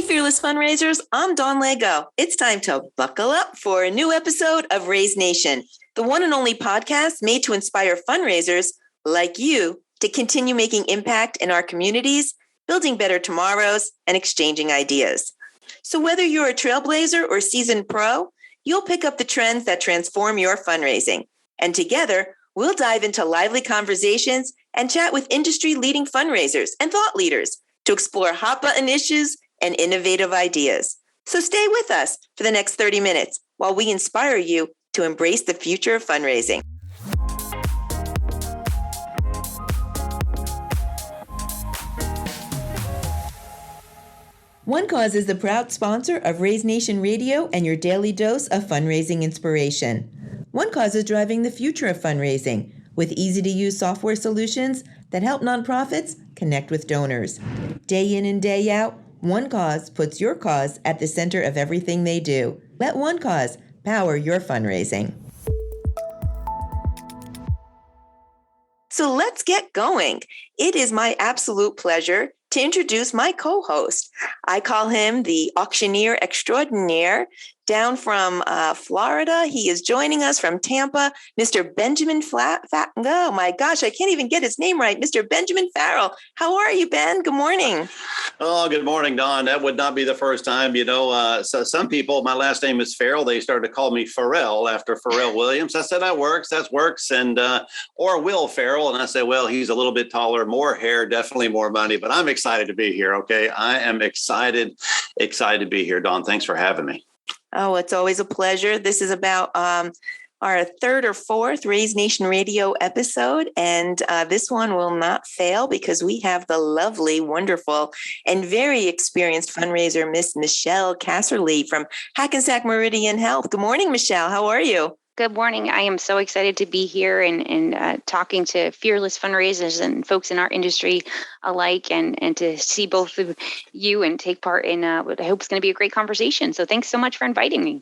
Fearless Fundraisers, I'm Dawn Lego. It's time to buckle up for a new episode of Raise Nation, the one and only podcast made to inspire fundraisers like you to continue making impact in our communities, building better tomorrows, and exchanging ideas. So whether you're a trailblazer or seasoned pro, you'll pick up the trends that transform your fundraising. And together, we'll dive into lively conversations and chat with industry-leading fundraisers and thought leaders to explore hot-button issues and innovative ideas. So stay with us for the next 30 minutes while we inspire you to embrace the future of fundraising. One Cause is the proud sponsor of Raise Nation Radio and your daily dose of fundraising inspiration. One Cause is driving the future of fundraising with easy-to-use software solutions that help nonprofits connect with donors. Day in and day out, One Cause puts your cause at the center of everything they do. Let One Cause power your fundraising. So let's get going. It is my absolute pleasure to introduce my co-host. I call him the auctioneer extraordinaire. Down from Florida, he is joining us from Tampa, Mr. Benjamin oh my gosh, I can't even get his name right. Mr. Benjamin Farrell. How are you, Ben? Good morning. Oh, good morning, Don. That would not be the first time. So some people, my last name is Farrell. They started to call me Farrell after Pharrell Williams. I said, that works. And, or Will Farrell. And I said, well, he's a little bit taller, more hair, definitely more money, but I'm excited to be here. Okay. I am excited to be here. Don, thanks for having me. Oh, it's always a pleasure. This is about our third or fourth Raise Nation Radio episode, and this one will not fail because we have the lovely, wonderful, and very experienced fundraiser, Miss Michelle Casserly from Hackensack Meridian Health. Good morning, Michelle. How are you? Good morning. I am so excited to be here and talking to fearless fundraisers and folks in our industry alike and to see both of you and take part in what I hope is going to be a great conversation. So thanks so much for inviting me.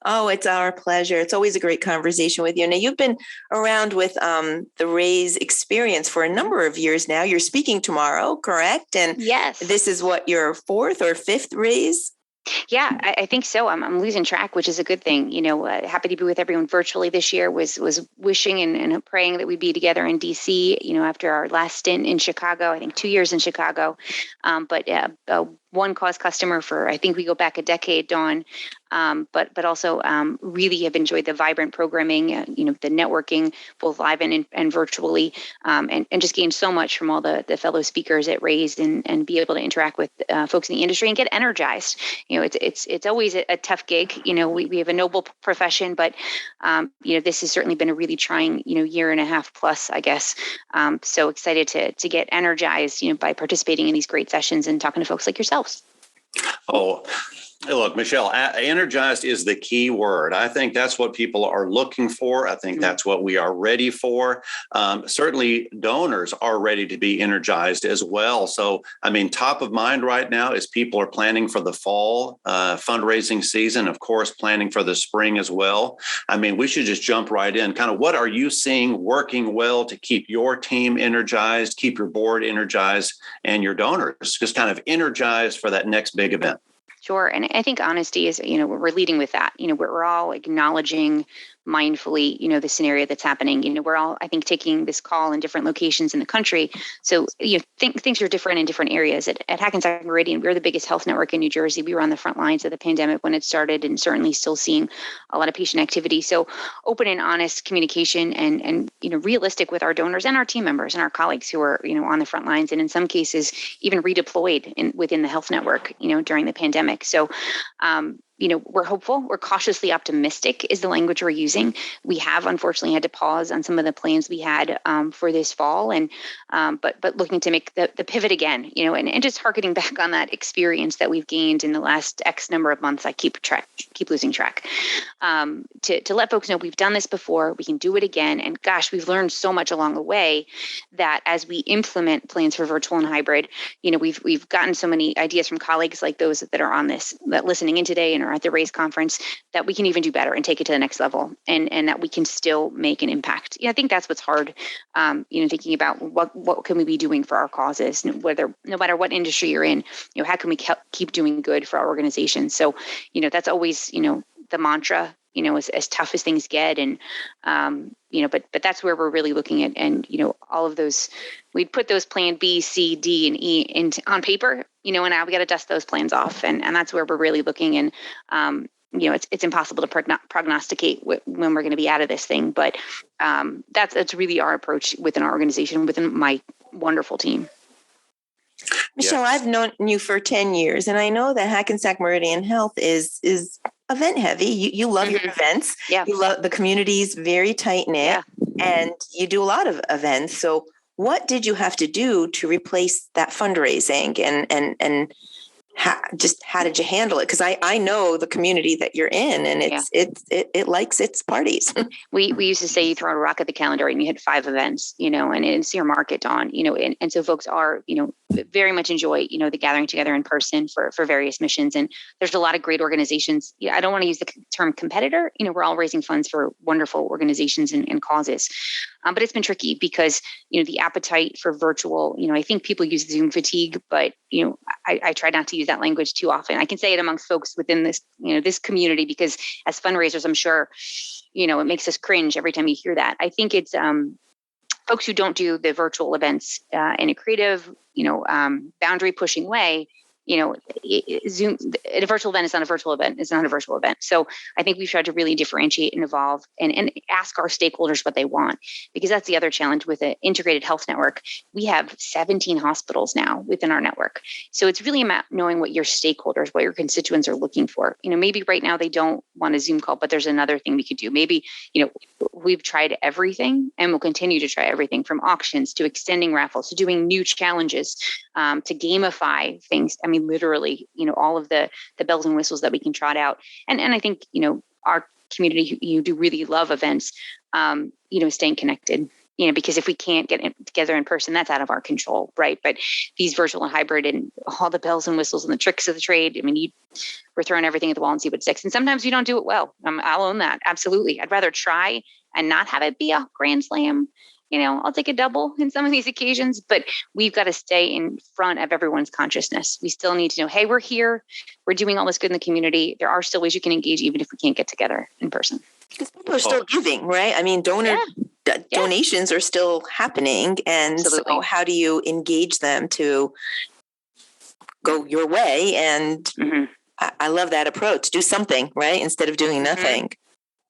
Oh, it's our pleasure. It's always a great conversation with you. Now, you've been around with the Raise experience for a number of years now. You're speaking tomorrow, correct? And yes, this is what, your fourth or fifth Raise? Yeah, I think so. I'm losing track, which is a good thing. Happy to be with everyone virtually this year. Was wishing and praying that we'd be together in DC. After our last stint in Chicago, I think 2 years in Chicago. But One Cause customer for, I think we go back a decade, Dawn. But also really have enjoyed the vibrant programming, the networking, both live and virtually, and just gained so much from all the fellow speakers at Raise and be able to interact with folks in the industry and get energized. It's always a tough gig. We have a noble profession, but this has certainly been a really trying, year and a half plus, I guess. So excited to get energized, by participating in these great sessions and talking to folks like yourselves. Oh, look, Michelle, energized is the key word. I think that's what people are looking for. I think that's what we are ready for. Certainly donors are ready to be energized as well. So, top of mind right now is people are planning for the fall fundraising season, of course, planning for the spring as well. We should just jump right in. Kind of what are you seeing working well to keep your team energized, keep your board energized, and your donors just kind of energized for that next big event? Sure. And I think honesty is, we're leading with that. We're all acknowledging mindfully, the scenario that's happening. We're all, I think, taking this call in different locations in the country. So, things are different in different areas. At Hackensack Meridian, we're the biggest health network in New Jersey. We were on the front lines of the pandemic when it started and certainly still seeing a lot of patient activity. So open and honest communication and realistic with our donors and our team members and our colleagues who are, on the front lines and in some cases even redeployed within the health network, during the pandemic. So, we're hopeful. We're cautiously optimistic is the language we're using. We have unfortunately had to pause on some of the plans we had for this fall, and but looking to make the pivot again. And just harkening back on that experience that we've gained in the last X number of months. I keep losing track. To let folks know we've done this before, we can do it again, and gosh, we've learned so much along the way that as we implement plans for virtual and hybrid, we've gotten so many ideas from colleagues like those that are on this, that listening in today and or at the Raise conference, that we can even do better and take it to the next level, and that we can still make an impact. I think that's what's hard, thinking about what can we be doing for our causes, no matter what industry you're in, how can we keep doing good for our organization? So, that's always, the mantra, as tough as things get. And, but that's where we're really looking at. And, all of those, we'd put those plan B, C, D, and E on paper, and now we got to dust those plans off. And that's where we're really looking. And, it's impossible to prognosticate when we're going to be out of this thing. But that's really our approach within our organization, within my wonderful team. Michelle, I've known you for 10 years, and I know that Hackensack Meridian Health is event heavy. You love your events. Yeah. You love the community's very tight knit, and you do a lot of events. So what did you have to do to replace that fundraising, and how did you handle it? Because I know the community that you're in, and it likes its parties. We used to say you throw a rock at the calendar and you hit 5 events, and it's your market, Dawn, and so folks are, very much enjoy, the gathering together in person for various missions. And there's a lot of great organizations. I don't want to use the term competitor. We're all raising funds for wonderful organizations and causes. But it's been tricky because, the appetite for virtual, I think people use Zoom fatigue, but, I try not to use that language too often. I can say it amongst folks within this, this community, because as fundraisers, I'm sure, it makes us cringe every time you hear that. I think it's folks who don't do the virtual events in a creative, boundary pushing way. Zoom, a virtual event is not a virtual event. It's not a virtual event. So I think we've tried to really differentiate and evolve and ask our stakeholders what they want, because that's the other challenge with an integrated health network. We have 17 hospitals now within our network. So it's really about knowing what your stakeholders, what your constituents are looking for. Maybe right now they don't want a Zoom call, but there's another thing we could do. Maybe, we've tried everything and we'll continue to try everything, from auctions to extending raffles to doing new challenges, to gamify things. I mean, literally, all of the bells and whistles that we can trot out. And I think, our community, you do really love events, staying connected, because if we can't get together in person, that's out of our control, right? But these virtual and hybrid and all the bells and whistles and the tricks of the trade, I mean, we're throwing everything at the wall and see what sticks. And sometimes you don't do it well. I'll own that. Absolutely. I'd rather try and not have it be a grand slam. I'll take a double in some of these occasions, but we've got to stay in front of everyone's consciousness. We still need to know, hey, we're here. We're doing all this good in the community. There are still ways you can engage, even if we can't get together in person. Because people are still giving, right? I mean, donations are still happening. And Absolutely. So how do you engage them to go your way? And I love that approach. Do something, right? Instead of doing nothing.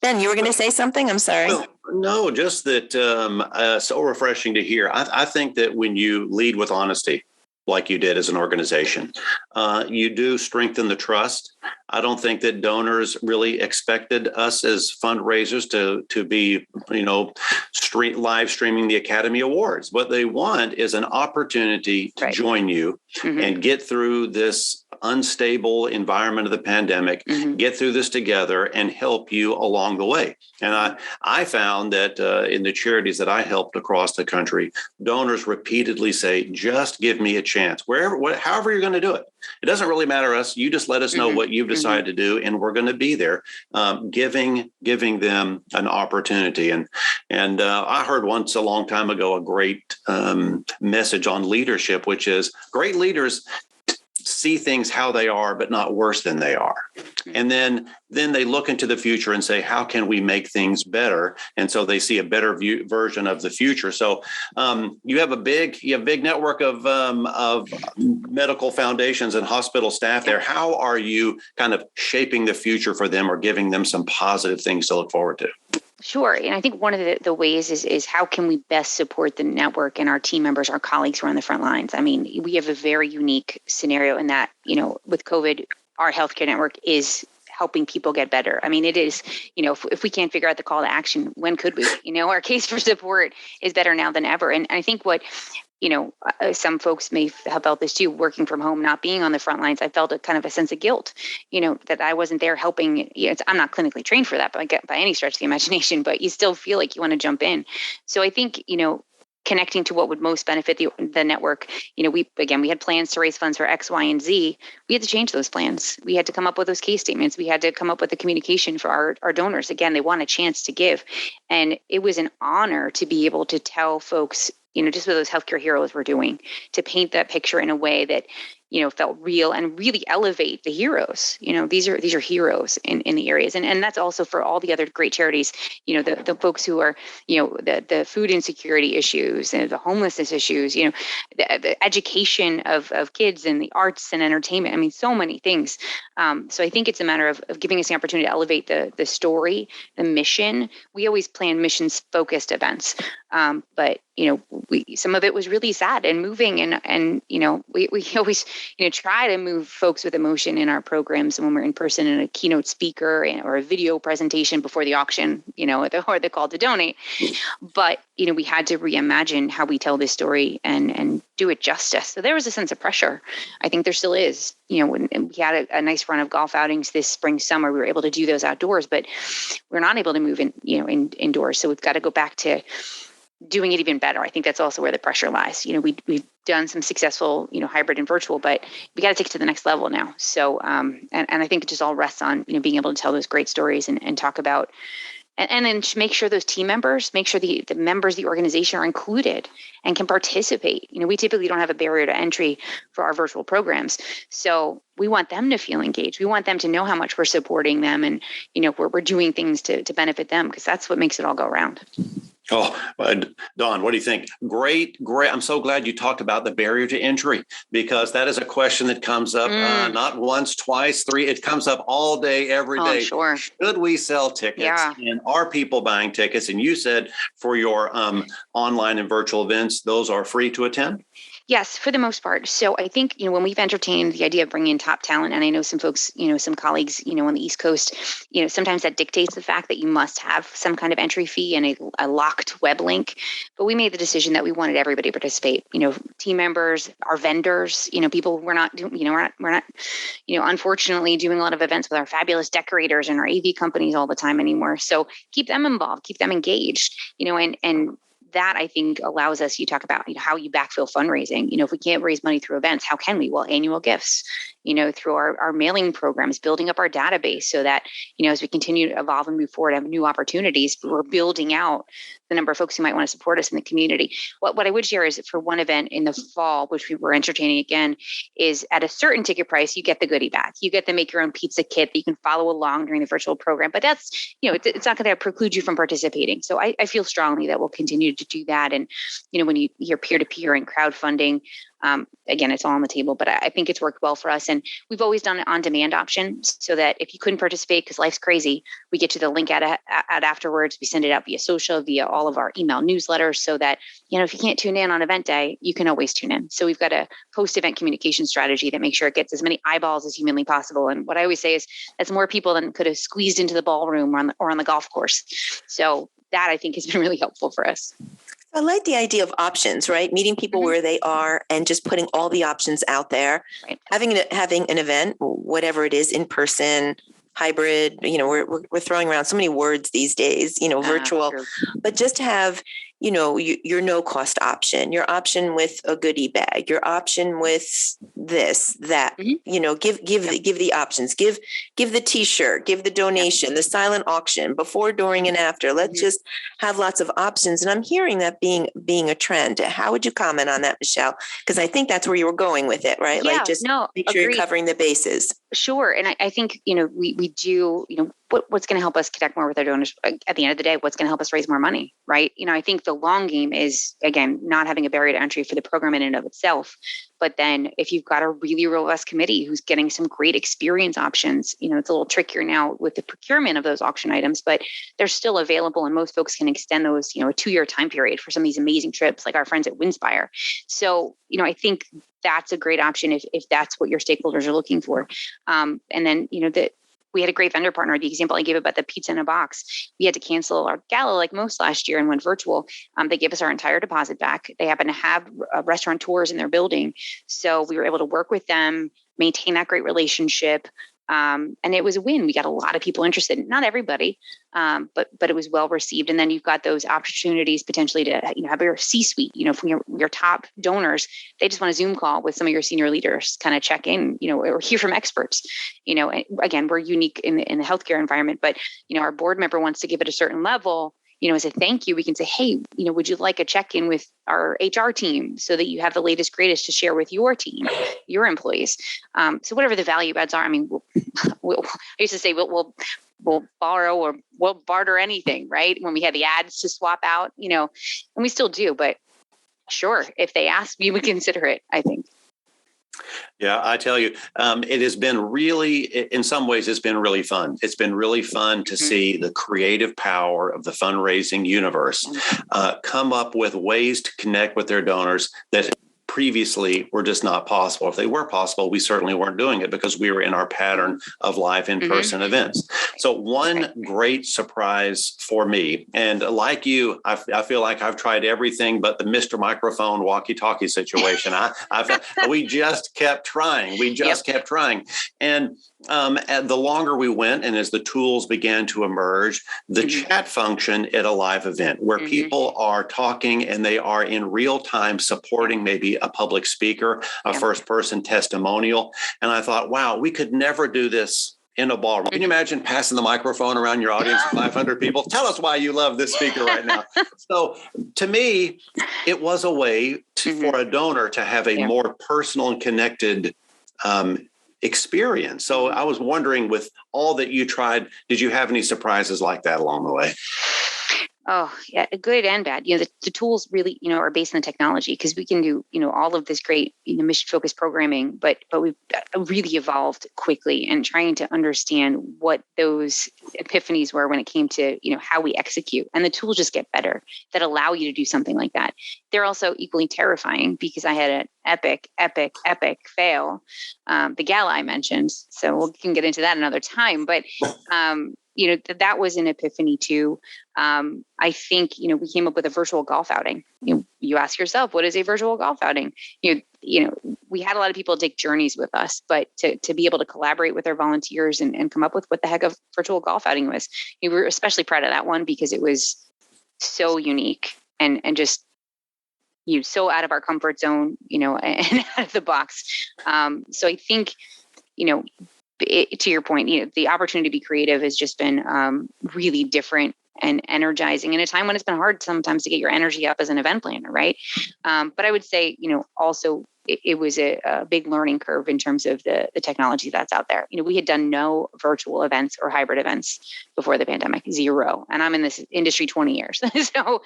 Ben, you were going to say something? I'm sorry. Well, no, just that so refreshing to hear. I think that when you lead with honesty, like you did as an organization, you do strengthen the trust. I don't think that donors really expected us as fundraisers to be, live streaming the Academy Awards. What they want is an opportunity to join you and get through this unstable environment of the pandemic, get through this together and help you along the way. And I found that in the charities that I helped across the country, donors repeatedly say, just give me a chance, however you're going to do it. It doesn't really matter to us. You just let us know what you've decided to do, and we're going to be there, giving them an opportunity. And I heard once a long time ago a great message on leadership, which is great leaders see things how they are, but not worse than they are. And then they look into the future and say, how can we make things better? And so they see a better version of the future. So you have a big network of medical foundations and hospital staff there. How are you kind of shaping the future for them or giving them some positive things to look forward to? Sure. And I think one of the ways is how can we best support the network and our team members, our colleagues who are on the front lines? I mean, we have a very unique scenario in that, with COVID, our healthcare network is helping people get better. I mean, it is, if we can't figure out the call to action, when could we? Our case for support is better now than ever. And I think what some folks may have felt this too, working from home, not being on the front lines. I felt a kind of a sense of guilt, that I wasn't there helping. I'm not clinically trained for that by any stretch of the imagination, but you still feel like you want to jump in. So I think, connecting to what would most benefit the network. We had plans to raise funds for X, Y, and Z. We had to change those plans. We had to come up with those case statements. We had to come up with the communication for our donors. Again, they want a chance to give. And it was an honor to be able to tell folks, just what those healthcare heroes were doing, to paint that picture in a way that, felt real and really elevate the heroes. These are heroes in the areas. And that's also for all the other great charities, the folks who are, the food insecurity issues and the homelessness issues, the education of kids and the arts and entertainment. I mean, so many things. So I think it's a matter of giving us the opportunity to elevate the story, the mission. We always plan missions focused events. But some of it was really sad and moving, and we always try to move folks with emotion in our programs when we're in person in a keynote speaker or a video presentation before the auction, or the call to donate. But we had to reimagine how we tell this story and do it justice. So there was a sense of pressure. I think there still is. When we had a nice run of golf outings this spring, summer, we were able to do those outdoors, but we're not able to move indoors. So we've got to go back to doing it even better. I think that's also where the pressure lies. We've done some successful, hybrid and virtual, but we got to take it to the next level now. So, and I think it just all rests on, being able to tell those great stories and talk about, and then to make sure those team members, make sure the members of the organization are included and can participate. We typically don't have a barrier to entry for our virtual programs. So we want them to feel engaged. We want them to know how much we're supporting them and, we're doing things to benefit them, because that's what makes it all go around. Oh, Dawn, what do you think? Great. I'm so glad you talked about the barrier to entry, because that is a question that comes up not once, twice, three. It comes up all day, every day. Sure. Should we sell tickets? Yeah. And are people buying tickets? And you said for your online and virtual events, those are free to attend? Yes, for the most part. So I think, when we've entertained the idea of bringing in top talent, and I know some folks, some colleagues, on the East Coast, sometimes that dictates the fact that you must have some kind of entry fee and a locked web link. But we made the decision that we wanted everybody to participate, team members, our vendors, people we're not unfortunately doing a lot of events with our fabulous decorators and our AV companies all the time anymore. So keep them involved, keep them engaged, and that I think allows us, you talk about, how you backfill fundraising. If we can't raise money through events, how can we? Well, annual gifts, through our mailing programs, building up our database so that, as we continue to evolve and move forward, have new opportunities, we're building out the number of folks who might want to support us in the community. What I would share is for one event in the fall, which we were entertaining again, is at a certain ticket price, you get the goodie bag. You get the make your own pizza kit that you can follow along during the virtual program. But that's, it's not going to preclude you from participating. So I feel strongly that we'll continue to do that. And, when you hear peer-to-peer and crowdfunding, again, it's all on the table, but I think it's worked well for us. And we've always done an on-demand option so that if you couldn't participate because life's crazy, we get you the link out afterwards. We send it out via social, via all of our email newsletters so that, if you can't tune in on event day, you can always tune in. So we've got a post-event communication strategy that makes sure it gets as many eyeballs as humanly possible. And what I always say is that's more people than could have squeezed into the ballroom or on the golf course. So that I think has been really helpful for us. I like the idea of options, right? Meeting people where they are and just putting all the options out there. Right. Having an event, whatever it is, in person, hybrid, we're throwing around so many words these days, virtual, sure. But just to have, your no cost option, your option with a goodie bag, your option with this, that, give the options, give the t-shirt, give the donation, the silent auction before, during, and after. Let's just have lots of options. And I'm hearing that being a trend. How would you comment on that, Michelle? Because I think that's where you were going with it, right? Yeah, make sure you're covering the bases. Sure. And I think, we do, what's going to help us connect more with our donors at the end of the day, what's going to help us raise more money, right? I think the long game is, again, not having a barrier to entry for the program in and of itself. But then if you've got a really robust committee who's getting some great experience options, it's a little trickier now with the procurement of those auction items, but they're still available and most folks can extend those, a 2-year time period for some of these amazing trips like our friends at Winspire. So, I think that's a great option if that's what your stakeholders are looking for. And then, we had a great vendor partner. The example I gave about the pizza in a box, we had to cancel our gala like most last year and went virtual. They gave us our entire deposit back. They happen to have restaurateurs in their building. So we were able to work with them, maintain that great relationship, And it was a win. We got a lot of people interested, not everybody, but it was well received. And then you've got those opportunities potentially to, have your C-suite, from your top donors. They just want a Zoom call with some of your senior leaders, kind of check in, or hear from experts. And again, we're unique in the healthcare environment, but, our board member wants to give it a certain level. As a thank you, we can say, hey, would you like a check-in with our HR team so that you have the latest, greatest to share with your team, your employees? So whatever the value adds are, I mean, I used to say, we'll borrow or we'll barter anything, right? When we had the ads to swap out, and we still do, but sure, if they ask, we would consider it, I think. Yeah, I tell you, it has been really, in some ways, it's been really fun. It's been really fun to see the creative power of the fundraising universe come up with ways to connect with their donors that previously were just not possible. If they were possible, we certainly weren't doing it because we were in our pattern of live in-person events. So one great surprise for me, and like you, I feel like I've tried everything but the Mr. Microphone walkie-talkie situation. We just kept trying. We just kept trying. And the longer we went, and as the tools began to emerge, the chat function at a live event where people are talking and they are in real time supporting maybe a public speaker, a first person testimonial. And I thought, wow, we could never do this in a ballroom. Can you imagine passing the microphone around your audience of 500 people? Tell us why you love this speaker right now. So to me, it was a way for a donor to have a more personal and connected experience. So I was wondering, with all that you tried, did you have any surprises like that along the way? Oh, yeah, good and bad. The tools really, are based on the technology, because we can do, all of this great, mission-focused programming, but we've really evolved quickly and trying to understand what those epiphanies were when it came to, how we execute. And the tools just get better that allow you to do something like that. They're also equally terrifying, because I had an epic fail. The gala I mentioned, so we can get into that another time, but that was an epiphany too. I think, we came up with a virtual golf outing. You ask yourself, what is a virtual golf outing? We had a lot of people take journeys with us, but to be able to collaborate with our volunteers and come up with what the heck a virtual golf outing was. We were especially proud of that one because it was so unique and just, so out of our comfort zone, and out of the box. So I think, to your point, the opportunity to be creative has just been really different and energizing in a time when it's been hard sometimes to get your energy up as an event planner, right? But I would say, also it was a big learning curve in terms of the technology that's out there. We had done no virtual events or hybrid events before the pandemic, 0. And I'm in this industry 20 years. So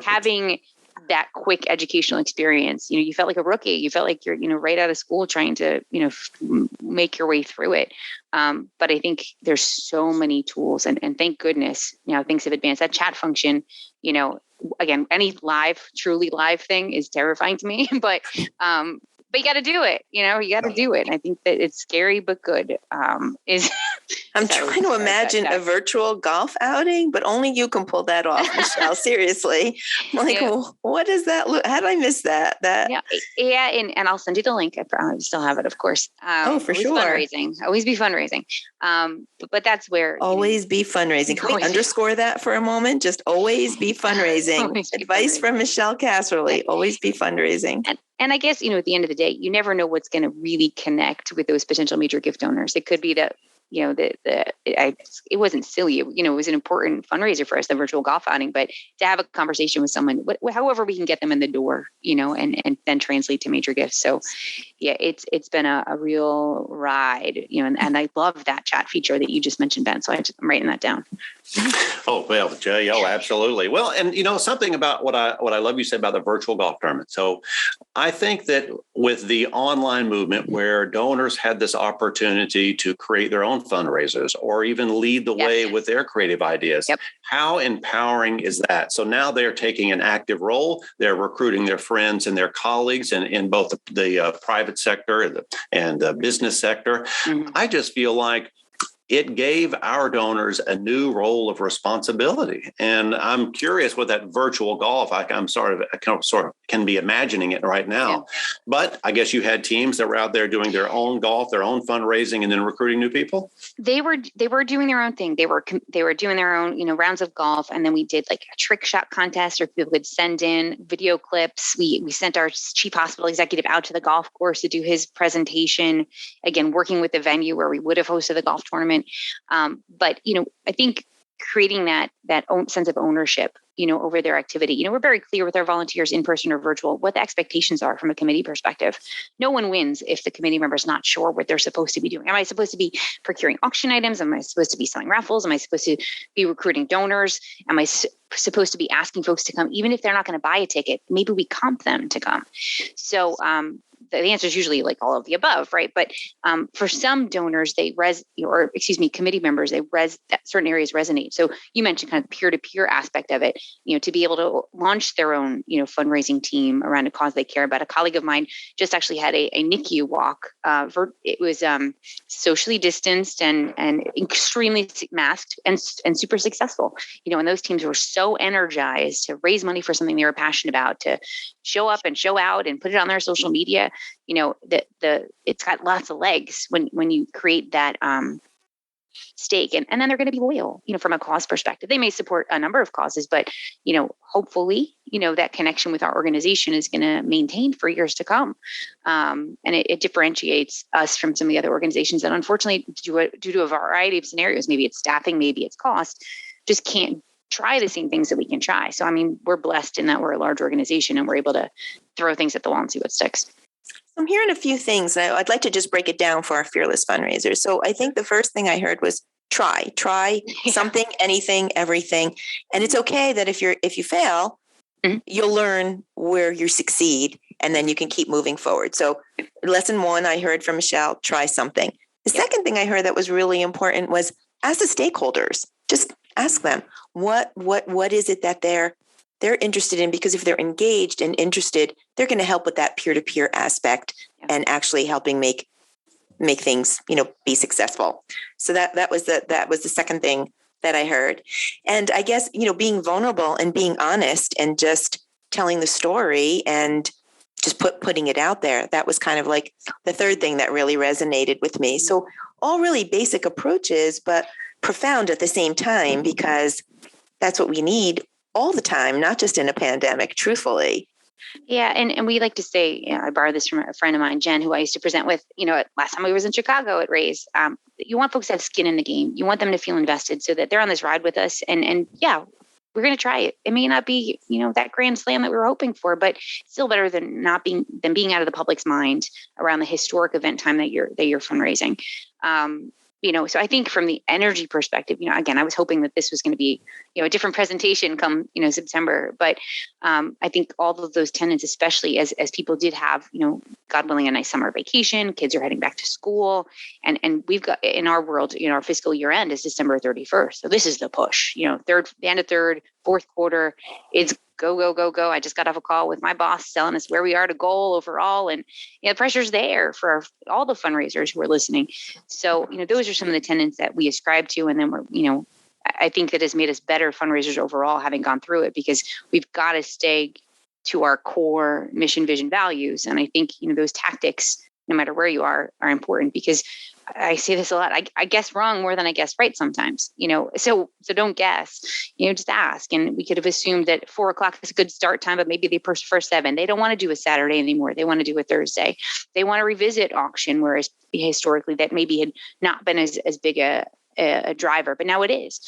having that quick educational experience, you felt like a rookie. You felt like you're, right out of school trying to, make your way through it. But I think there's so many tools and thank goodness, things have advanced. That chat function, again, any truly live thing is terrifying to me, but you got to do it. You got to do it. And I think that it's scary, but good. I'm trying to imagine a virtual golf outing, but only you can pull that off, Michelle. Seriously. What does that look? How did I miss that? Yeah. And I'll send you the link. I probably still have it, of course. For sure. Fundraising. Always be fundraising. But that's where. Always be fundraising. Can we underscore that for a moment? Just always be fundraising. Advice from Michelle Casserly. Always be fundraising. And I guess, at the end of the day, you never know what's going to really connect with those potential major gift donors. It could be that, it wasn't silly. It was an important fundraiser for us, the virtual golf outing, but to have a conversation with someone, however we can get them in the door, and then translate to major gifts. So yeah, it's been a real ride, and I love that chat feature that you just mentioned, Ben. So I'm writing that down. Oh, well, Jay, absolutely. Well, and something about what I love you said about the virtual golf tournament. So I think that with the online movement where donors had this opportunity to create their own fundraisers or even lead the way with their creative ideas, how empowering is that? So now they're taking an active role. They're recruiting their friends and their colleagues in both the private sector and the business sector. I just feel like it gave our donors a new role of responsibility. And I'm curious with that virtual golf. I sort of can be imagining it right now. Yeah. But I guess you had teams that were out there doing their own golf, their own fundraising, and then recruiting new people. They were doing their own thing. They were doing their own, rounds of golf. And then we did like a trick shot contest where people would send in video clips. We sent our chief hospital executive out to the golf course to do his presentation, again, working with the venue where we would have hosted the golf tournament. But, I think creating that sense of ownership, over their activity, we're very clear with our volunteers in person or virtual, what the expectations are from a committee perspective. No one wins if the committee member is not sure what they're supposed to be doing. Am I supposed to be procuring auction items? Am I supposed to be selling raffles? Am I supposed to be recruiting donors? Am I supposed to be asking folks to come, even if they're not going to buy a ticket? Maybe we comp them to come. So, the answer is usually like all of the above, right? But for some donors, committee members, that certain areas resonate. So you mentioned kind of peer-to-peer aspect of it, to be able to launch their own, fundraising team around a cause they care about. A colleague of mine just actually had a NICU walk. It was socially distanced and extremely masked and super successful. And those teams were so energized to raise money for something they were passionate about, to show up and show out and put it on their social media. It's got lots of legs when you create that stake, and then they're going to be loyal, from a cause perspective. They may support a number of causes, but, hopefully, that connection with our organization is going to maintain for years to come. And it differentiates us from some of the other organizations that unfortunately, due to a variety of scenarios, maybe it's staffing, maybe it's cost, just can't try the same things that we can try. So, we're blessed in that we're a large organization and we're able to throw things at the wall and see what sticks. I'm hearing a few things. I'd like to just break it down for our fearless fundraisers. So I think the first thing I heard was try something, anything, everything. And it's okay that if you fail, mm-hmm. you'll learn where you succeed, and then you can keep moving forward. So lesson 1, I heard from Michelle, try something. The second thing I heard that was really important was ask the stakeholders. Just ask them what is it that they're interested in, because if they're engaged and interested, they're going to help with that peer-to-peer aspect and actually helping make things, be successful. So that was the second thing that I heard. And I guess, being vulnerable and being honest and just telling the story and just putting it out there. That was kind of like the third thing that really resonated with me. So all really basic approaches, but profound at the same time, because that's what we need all the time, not just in a pandemic, truthfully. Yeah. And we like to say, I borrowed this from a friend of mine, Jen, who I used to present with, last time I was in Chicago at Raise. You want folks to have skin in the game. You want them to feel invested so that they're on this ride with us. And yeah, we're going to try it. It may not be, that grand slam that we were hoping for, but still better than being out of the public's mind around the historic event time that you're fundraising. So I think from the energy perspective, again, I was hoping that this was going to be, a different presentation come, September. But I think all of those tenets, especially as people did have, God willing, a nice summer vacation, kids are heading back to school. And we've got, in our world, our fiscal year end is December 31st. So this is the push, the end of third, fourth quarter, it's go, go, go, go. I just got off a call with my boss telling us where we are to goal overall. And the pressure's there for all the fundraisers who are listening. So, those are some of the tenets that we ascribe to. And then we're, I think that has made us better fundraisers overall, having gone through it, because we've got to stay to our core mission, vision, values. And I think, those tactics, no matter where you are important, because I say this a lot. I guess wrong more than I guess right sometimes, so don't guess, just ask. And we could have assumed that 4:00 is a good start time, but maybe they prefer 7. They don't want to do a Saturday anymore. They want to do a Thursday. They want to revisit auction, whereas historically that maybe had not been as big a driver, but now it is.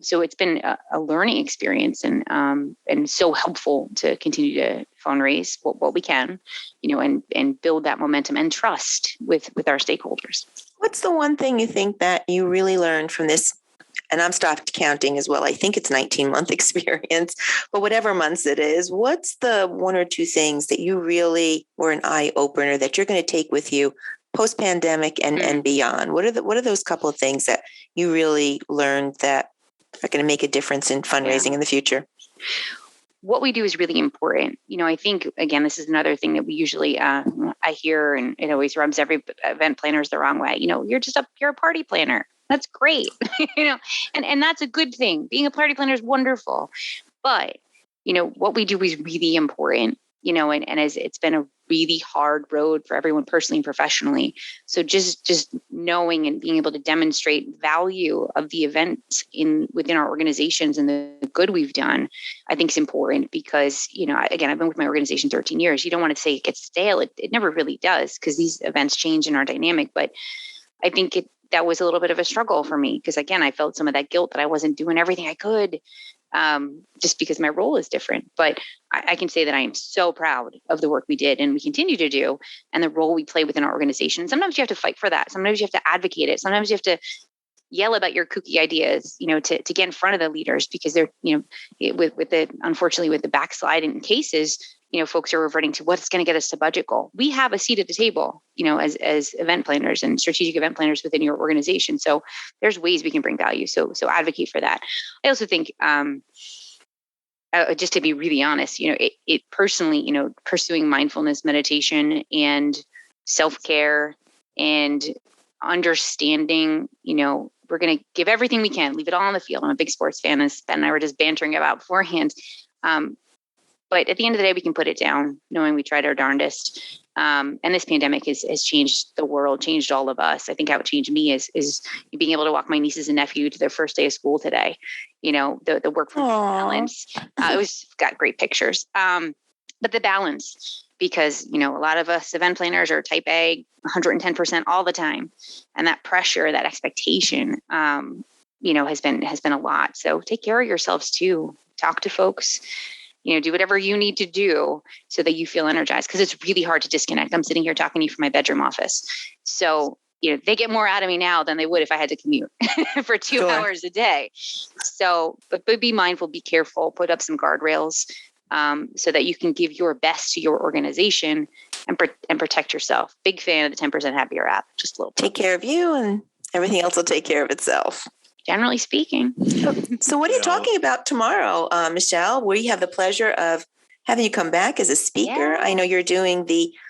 So it's been a learning experience and so helpful to continue to fundraise what we can, and build that momentum and trust with our stakeholders. What's the one thing you think that you really learned from this? And I'm stopped counting as well. I think it's 19-month experience, but whatever months it is, what's the 1 or 2 things that you really were an eye opener that you're going to take with you post-pandemic and beyond? What are those couple of things that you really learned that are going to make a difference in fundraising in the future? what we do is really important. I think, again, this is another thing that we usually, I hear, and it always rubs every event planners the wrong way. You're a party planner. That's great. And that's a good thing. Being a party planner is wonderful. But, what we do is really important, and as it's been a really hard road for everyone personally and professionally. So just knowing and being able to demonstrate value of the events within our organizations and the good we've done, I think is important because, again, I've been with my organization 13 years. You don't want to say it gets stale. It never really does because these events change in our dynamic. But I think that was a little bit of a struggle for me because, again, I felt some of that guilt that I wasn't doing everything I could just because my role is different. But I can say that I am so proud of the work we did and we continue to do and the role we play within our organization. Sometimes you have to fight for that. Sometimes you have to advocate it. Sometimes you have to yell about your kooky ideas, to get in front of the leaders because they're, unfortunately with the backslide in cases, folks are reverting to what's going to get us to budget goal. We have a seat at the table, as event planners and strategic event planners within your organization. So there's ways we can bring value. So advocate for that. I also think, just to be really honest, it personally, pursuing mindfulness, meditation, and self-care and understanding, we're going to give everything we can, leave it all on the field. I'm a big sports fan, as Ben and I were just bantering about beforehand. But at the end of the day, we can put it down knowing we tried our darndest. And this pandemic has changed the world, changed all of us. I think how it changed me is being able to walk my nieces and nephew to their first day of school today. The work from balance. It was got great pictures. But the balance, because, a lot of us event planners are type A, 110% all the time. And that pressure, that expectation, has been a lot. So take care of yourselves too. Talk to folks. Do whatever you need to do so that you feel energized because it's really hard to disconnect. I'm sitting here talking to you from my bedroom office. So, they get more out of me now than they would if I had to commute for 2 hours a day. So, but be mindful, be careful, put up some guardrails so that you can give your best to your organization and protect yourself. Big fan of the 10% Happier app. Just a little. Take care of you and everything else will take care of itself. Generally speaking. So what are you talking about tomorrow, Michelle? We have the pleasure of having you come back as a speaker. Yeah. I know you're doing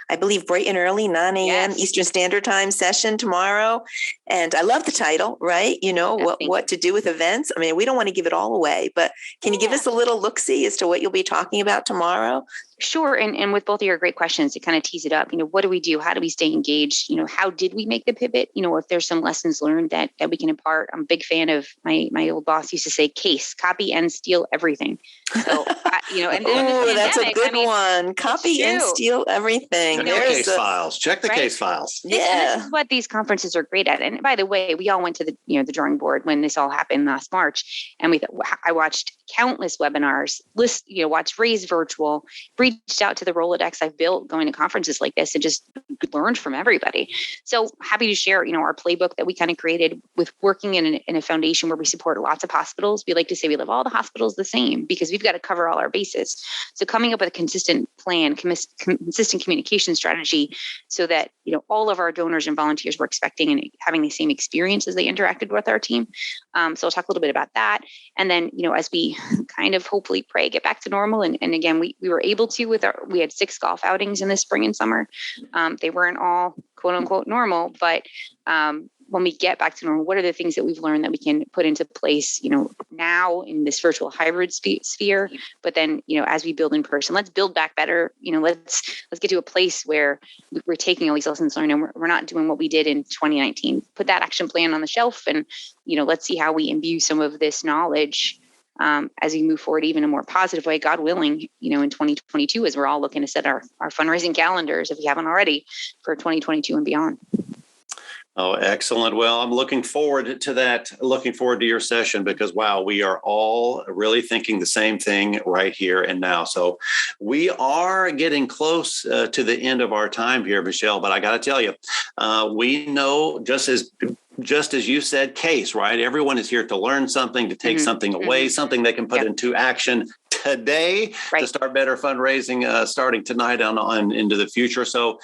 I believe, bright and early, 9 a.m. Eastern Standard Time session tomorrow. And I love the title, right? What to do with events. I mean, we don't want to give it all away, but can you give us a little look-see as to what you'll be talking about tomorrow? Sure. And with both of your great questions to kind of tease it up, what do we do? How do we stay engaged? How did we make the pivot? If there's some lessons learned that we can impart. I'm a big fan of my old boss used to say, copy and steal everything. So, that's a good one. Copy and steal everything. Check the case files. Check the case files. Yeah. This is what these conferences are great at. And by the way, we all went to the drawing board when this all happened last March. And I watched countless webinars, watched Raise Virtual, reached out to the Rolodex I've built going to conferences like this and just learned from everybody. So happy to share, our playbook that we kind of created with working in a foundation where we support lots of hospitals. We like to say we love all the hospitals the same because we've got to cover all our bases. So coming up with a consistent plan, consistent communication strategy so that, all of our donors and volunteers were expecting and having the same experience as they interacted with our team. So I'll talk a little bit about that. And then, as we kind of hopefully pray, get back to normal. And again, we were able to we had 6 golf outings in the spring and summer. They weren't all quote unquote normal, but when we get back to normal, what are the things that we've learned that we can put into place, now in this virtual hybrid sphere, but then, as we build in person, let's build back better. Let's get to a place where we're taking all these lessons learned and we're not doing what we did in 2019. Put that action plan on the shelf and, let's see how we imbue some of this knowledge as we move forward, even in a more positive way, God willing, in 2022, as we're all looking to set our fundraising calendars, if we haven't already, for 2022 and beyond. Oh, excellent. Well, I'm looking forward to that. Looking forward to your session because, wow, we are all really thinking the same thing right here and now. So we are getting close to the end of our time here, Michelle, but I got to tell you, we know just as just as you said, case, right? Everyone is here to learn something, to take something away, something they can put into action today to start better fundraising starting tonight on into the future. So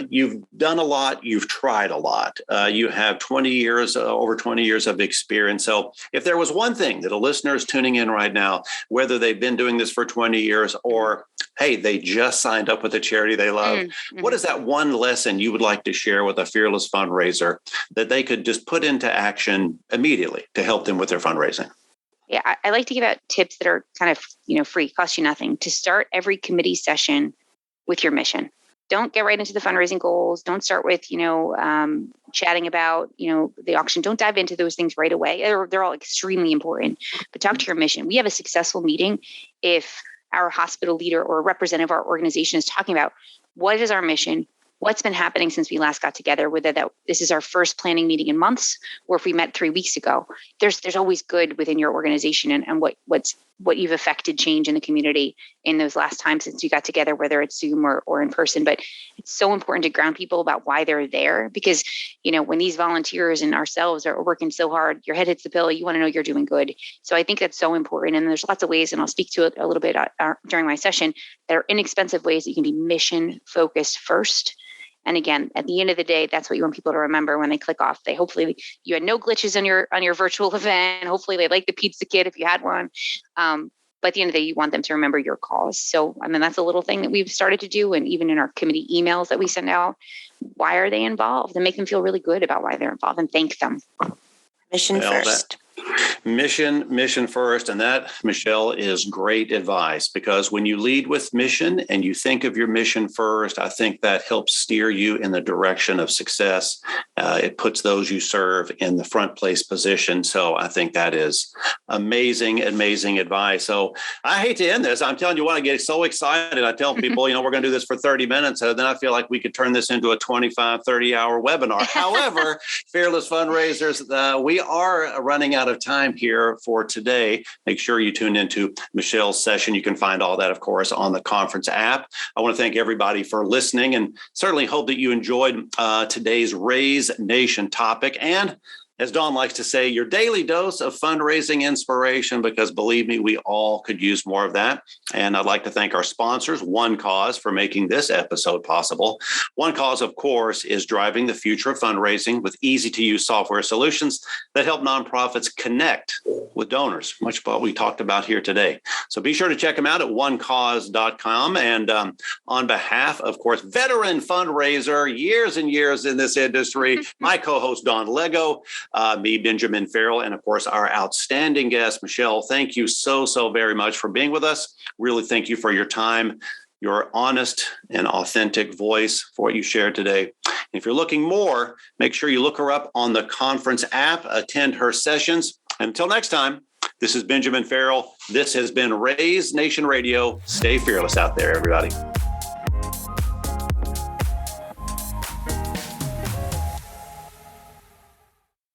you've done a lot. You've tried a lot. You have over 20 years of experience. So if there was one thing that a listener is tuning in right now, whether they've been doing this for 20 years or, hey, they just signed up with a charity they love, what is that one lesson you would like to share with a fearless fundraiser that they could just put into action immediately to help them with their fundraising? Yeah, I like to give out tips that are kind of, free, cost you nothing, to start every committee session with your mission. Don't get right into the fundraising goals. Don't start with, chatting about, the auction. Don't dive into those things right away. They're all extremely important, but talk to your mission. We have a successful meeting if our hospital leader or representative of our organization is talking about what is our mission, what's been happening since we last got together, whether this is our first planning meeting in months or if we met 3 weeks ago. There's always good within your organization and what you've affected change in the community in those last times since you got together, whether it's Zoom or in person. But it's so important to ground people about why they're there, because when these volunteers and ourselves are working so hard, your head hits the pillow, you want to know you're doing good. So I think that's so important. And there's lots of ways, and I'll speak to it a little bit during my session, that are inexpensive ways that you can be mission focused first. And again, at the end of the day, that's what you want people to remember when they click off. Hopefully you had no glitches on your virtual event. Hopefully they like the pizza kit if you had one. But at the end of the day, you want them to remember your cause. So, that's a little thing that we've started to do. And even in our committee emails that we send out, why are they involved? And make them feel really good about why they're involved and thank them. Mission first. Mission first. And that, Michelle, is great advice, because when you lead with mission and you think of your mission first, I think that helps steer you in the direction of success. It puts those you serve in the front place position. So I think that is amazing advice. So I hate to end this. I'm telling you what, I get so excited. I tell people, we're going to do this for 30 minutes. Then I feel like we could turn this into a 25, 30-hour webinar. However, Fearless Fundraisers, we are running out of time here for today. Make sure you tune into Michelle's session. You can find all that, of course, on the conference app. I want to thank everybody for listening, and certainly hope that you enjoyed today's Raise Nation topic. And as Dawn likes to say, your daily dose of fundraising inspiration, because believe me, we all could use more of that. And I'd like to thank our sponsors, One Cause, for making this episode possible. One Cause, of course, is driving the future of fundraising with easy-to-use software solutions that help nonprofits connect with donors, much of what we talked about here today. So be sure to check them out at onecause.com. And on behalf, of course, veteran fundraiser, years and years in this industry, my co-host, Dawn Lego, me, Benjamin Farrell, and of course, our outstanding guest, Michelle. Thank you so very much for being with us. Really thank you for your time, your honest and authentic voice for what you shared today. And if you're looking more, make sure you look her up on the conference app, attend her sessions. Until next time, this is Benjamin Farrell. This has been Raise Nation Radio. Stay fearless out there, everybody.